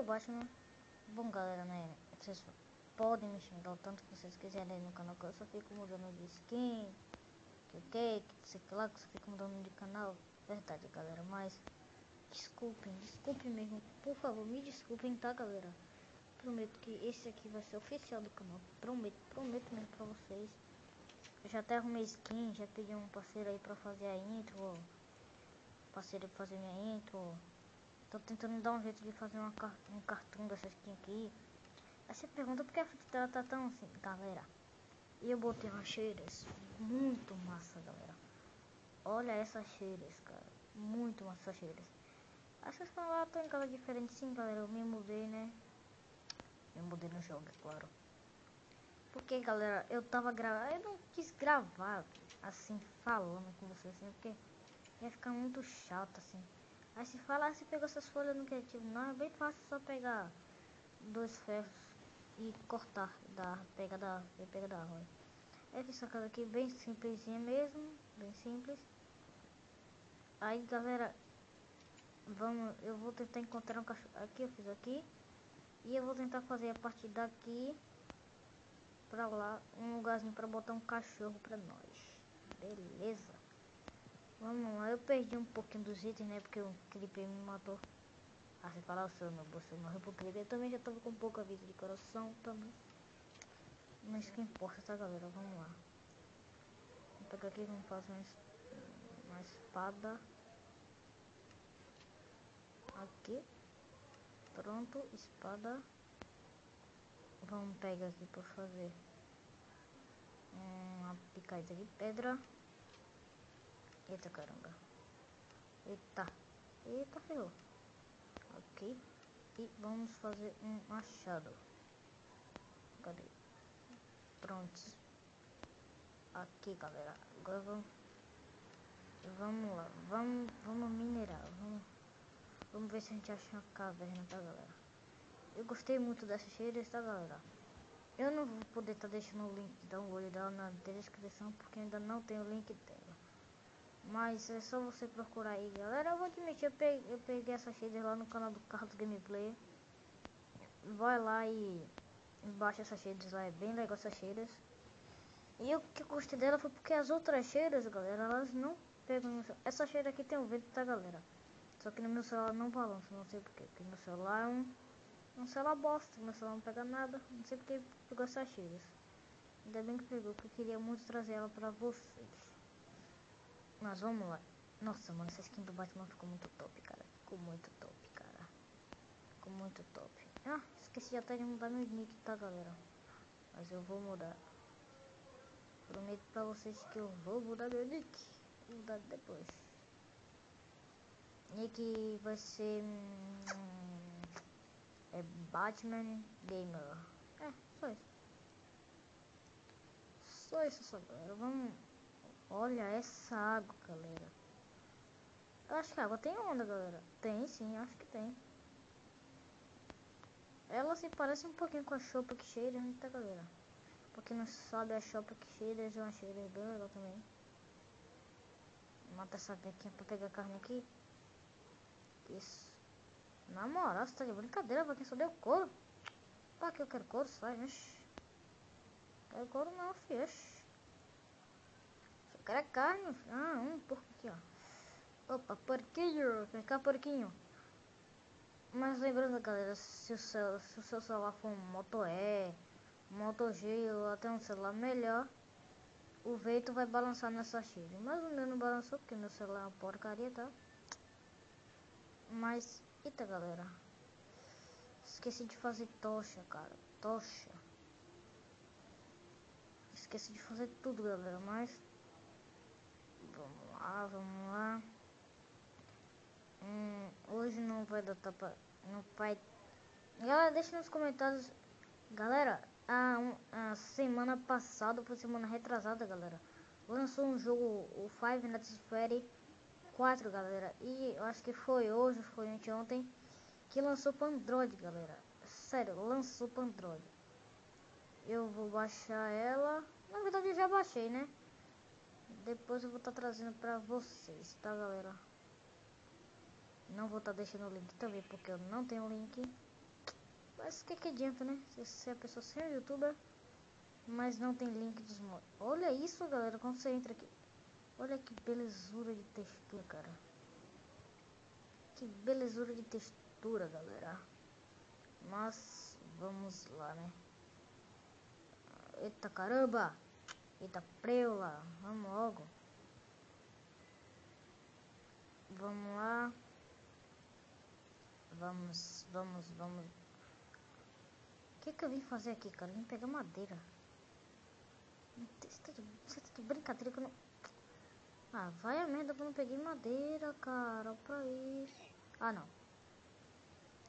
Batman. Bom, galera, né? Vocês podem me xingar o tanto que vocês quiserem aí no canal, que eu só fico mudando de skin, que sei lá, que eu só fico mudando de canal. Verdade, galera, mas desculpem mesmo, por favor, me desculpem, tá, galera? Prometo que esse aqui vai ser oficial do canal, prometo mesmo pra vocês. Eu já até arrumei skin, já pedi um parceiro aí pra fazer a intro, ó. Parceiro pra fazer minha intro, ó. Tô tentando dar um jeito de fazer um cartoon dessa skin aqui. Aí você pergunta por que a frente dela tá tão assim, galera. E eu botei umas cheiras muito massa, galera. Olha essas cheiras, cara. Muito massa essas cheiras. Aí vocês falam, ah, tô em casa diferente. Sim, galera, eu me mudei, né? Me mudei no jogo, é claro. Porque, galera, eu tava gravando. Eu não quis gravar assim, falando com vocês assim, porque ia ficar muito chato assim. Aí se falar, se pegou essas folhas no criativo, não, é bem fácil, só pegar 2 ferros e cortar pega da árvore. É essa casa aqui bem simplesinha mesmo, bem simples. Aí, galera, eu vou tentar encontrar um cachorro. Aqui eu fiz aqui e eu vou tentar fazer a partir daqui pra lá um lugarzinho pra botar um cachorro pra nós. Beleza? Vamos lá, eu perdi um pouquinho dos itens, né? Porque o creeper me matou. Ah, você fala o seu, meu bolso, eu morri pro creeper. Eu também já tava com pouca vida de coração também. Mas que importa, tá, galera? Vamos lá. Vou pegar aqui, vamos fazer uma espada. Aqui. Pronto, espada. Vamos pegar aqui pra fazer uma picareta de pedra. Eita caramba. Eita ferrou. Ok. E vamos fazer um machado. Cadê? Prontos. Aqui, galera. Agora vamos lá. Vamos minerar. Vamos ver se a gente acha uma caverna, tá, galera? Eu gostei muito dessa cheiras, tá, galera? Eu não vou poder estar deixando o link da olho dela na descrição, porque ainda não tem o link dela. Mas é só você procurar aí, galera. Eu vou admitir, eu peguei essa shader lá no canal do Carlos Gameplay. Vai lá e baixa essa shaders lá, é bem legal essas shaders. E o que eu gostei dela foi porque as outras shaders, galera, elas não pegam. Essa shader aqui tem um vento, tá, galera? Só que no meu celular não balança, não sei porquê. Porque meu celular é um celular bosta, meu celular não pega nada. Não sei porque pegou essas shaders. Ainda bem que pegou, porque eu queria muito trazer ela pra vocês. Mas vamos lá. Nossa, mano, essa skin do Batman ficou muito top, cara. Ficou muito top, cara. Ficou muito top. Ah, esqueci até de mudar meu nick, tá, galera? Mas eu vou mudar. Prometo pra vocês que eu vou mudar meu nick. Vou mudar depois. Nick vai ser... é Batman Gamer. É, só isso. Só isso, só, galera. Vamos... Olha essa água, galera. Eu acho que a água tem onda, galera. Tem sim, acho que tem. Ela se parece um pouquinho com a Tropic Shader, né, tá, galera? Pra quem não sabe, a Tropic Shader é uma shader bem legal também. Mata essa bequinha pra pegar carne aqui. Isso. Na moral, você tá de brincadeira, pra quem só deu couro. Pra que eu quero couro, sai, oxi. Quero couro não, filho, oxi. Só quero carne, filho. Ah, porco aqui, ó. Opa, porquinho, vem cá, porquinho. Mas lembrando, galera, se o seu celular for um Moto E, Moto G ou até um celular melhor, o vento vai balançar nessa shader. Mas o meu não balançou porque meu celular é uma porcaria, tá? Mas, eita, galera. Esqueci de fazer tocha, cara. Tocha. Esqueci de fazer tudo, galera, mas... Vamos lá. Hoje não vai dar tapa... Não vai... Galera, deixa nos comentários... Galera, a semana passada, foi semana retrasada, galera, lançou um jogo, o Five Nights at Freddy's 4, galera. E eu acho que foi hoje, foi anteontem, que lançou para Android, galera. Sério, lançou para Android. Eu vou baixar ela. Na verdade eu já baixei, né? Depois eu vou estar trazendo pra vocês, tá, galera? Não vou estar deixando o link também, porque eu não tenho link. Mas o que adianta, né? Se a pessoa ser um youtuber, mas não tem link dos mods. Olha isso, galera, quando você entra aqui. Olha que belezura de textura, cara. Que belezura de textura, galera. Mas vamos lá, né? Eita caramba! Eita preula! Vamos logo. Vamos lá. Vamos. O que eu vim fazer aqui, cara? Vim pegar madeira. Você tá de brincadeira que eu não... Ah, vai a merda que eu não peguei madeira, cara. Pra isso. Ah, não.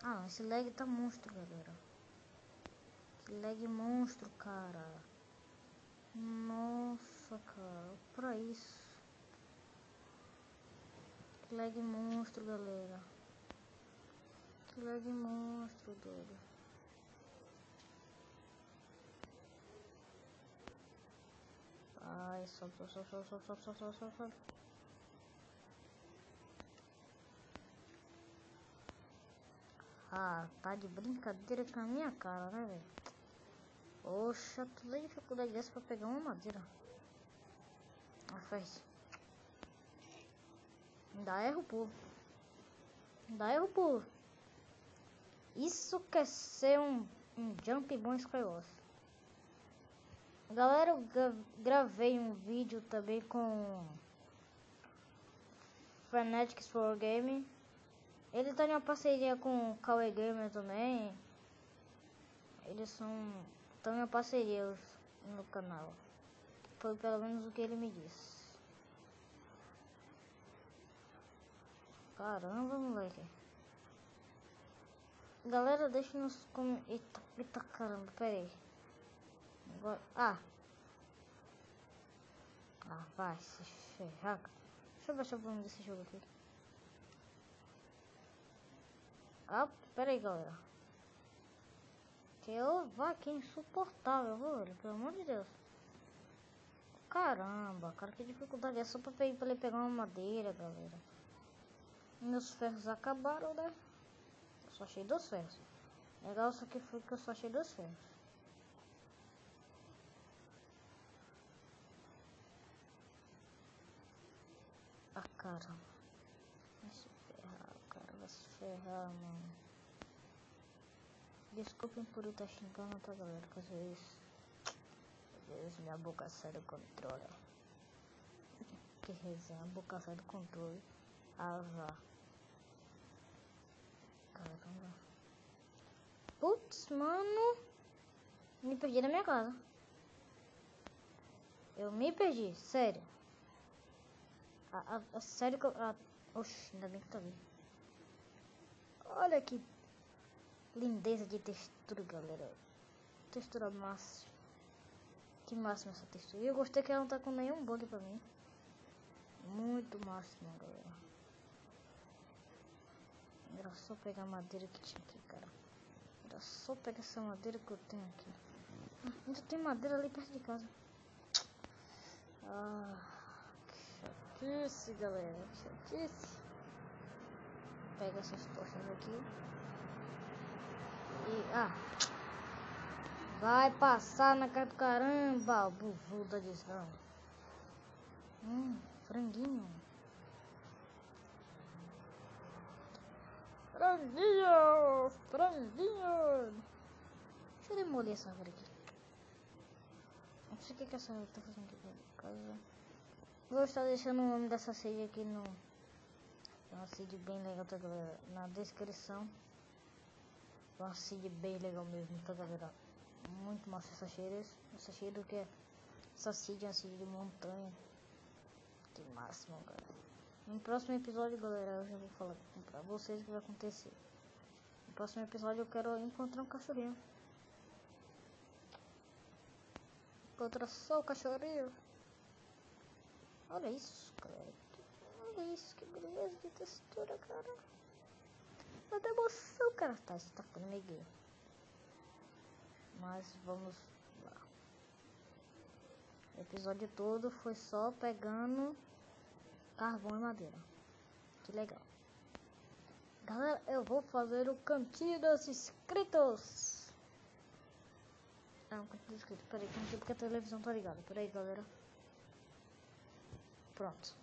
Ah, não. Esse lag tá monstro, galera. Esse lag monstro, cara. Nossa, cara. Pra isso. Que lag monstro, galera. Que lag monstro, doido. Ai, sobe. Ah, tá de brincadeira com a minha cara, né, velho? Poxa, toda a dificuldade dessa pra pegar uma madeira. Ah, faz. Ainda erro, pô. Isso quer ser um jump bom Skywars. Galera, eu gravei um vídeo também com Fanatics for Game. Ele tá em uma parceria com o Kawaii Gamer também. Eles estão em uma parceria no canal. Foi pelo menos o que ele me disse. Caramba, moleque. Galera, deixa nos comentários. Eita caramba, pera aí. Agora... Ah, vai se ferrar. Deixa eu baixar o volume desse jogo aqui. Ah, pera aí, galera. Que eu vá aqui insuportável, velho. Pelo amor de Deus. Caramba, cara, que dificuldade é só pra ele pegar uma madeira, galera. Meus ferros acabaram, né? Eu só achei 2 ferros. Legal, só que foi que eu só achei 2 ferros. Ah, caramba. Vai se ferrar, cara. Vai se ferrar, mano. Desculpem por eu estar xingando, tá, galera? Que às vezes minha boca sai do controle. Que resenha, a boca sai do controle. Ah, vá. Caramba. Putz, mano. Me perdi na minha casa. Eu me perdi, sério. Sério que eu... Oxi, ainda bem que tá vindo. Olha que lindeza de textura, galera. Textura máxima. Que máxima essa textura. E eu gostei que ela não tá com nenhum bug pra mim. Muito máximo, galera. Era só pegar a madeira que tinha aqui, cara. Era só pegar essa madeira que eu tenho aqui. Ainda tem madeira ali perto de casa. Ah, que chatice, galera. Chatice. Pega essas tochas aqui. E, vai passar na cara do caramba, buvuda de desgrama. Franguinho. Franguinho. Deixa eu demolir essa árvore aqui. Não sei o que essa árvore tá fazendo aqui pra casa. Vou estar deixando o nome dessa seed aqui no... É uma seed bem legal, tá, galera? Na descrição. É uma seed bem legal mesmo, tá, galera? Muito massa essa cheira. Essa cheira que é... Essa seed é uma seed de montanha. Que máximo, galera. No próximo episódio, galera, eu já vou falar pra vocês o que vai acontecer. No próximo episódio eu quero encontrar um cachorrinho. Encontrar só o cachorrinho. Olha isso, galera. Olha isso, que beleza de textura, cara. Dá emoção, cara. Tá, isso tá ficando meio gay. Mas vamos lá. O episódio todo foi só pegando carvão e madeira. Que legal. Galera, eu vou fazer o cantinho dos inscritos. Um cantinho dos inscritos. Peraí, que não sei porque a televisão tá ligada. Peraí, galera. Pronto.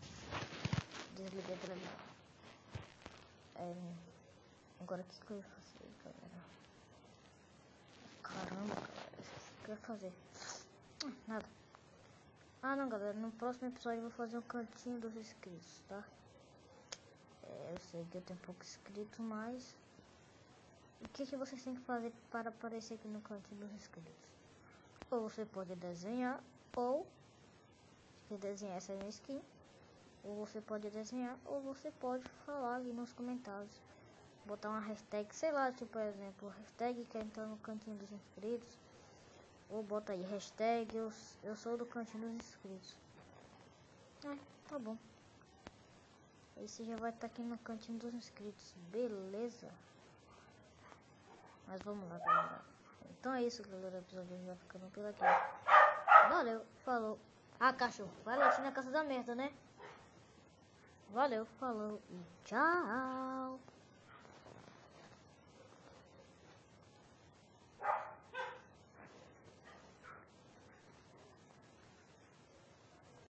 Desliguei a televisão. Agora o que eu ia fazer, galera? Caramba, galera. O que eu ia fazer? Nada. Não, galera. No próximo episódio eu vou fazer o cantinho dos inscritos, tá? Eu sei que eu tenho pouco inscrito, mas... O que vocês têm que fazer para aparecer aqui no cantinho dos inscritos? Ou você pode desenhar, ou... Se desenhar essa minha skin. Ou você pode desenhar, ou você pode falar ali nos comentários. Botar uma hashtag, sei lá, tipo, por exemplo, hashtag quer entrar no cantinho dos inscritos. Ou bota aí, hashtag eu sou do cantinho dos inscritos. Tá bom. Aí você já vai estar aqui no cantinho dos inscritos, beleza? Mas vamos lá, galera. Então é isso, galera. O episódio já vai ficando por aqui. Valeu, falou. Cachorro, vai latir na casa da merda, né? Valeu, falou e tchau.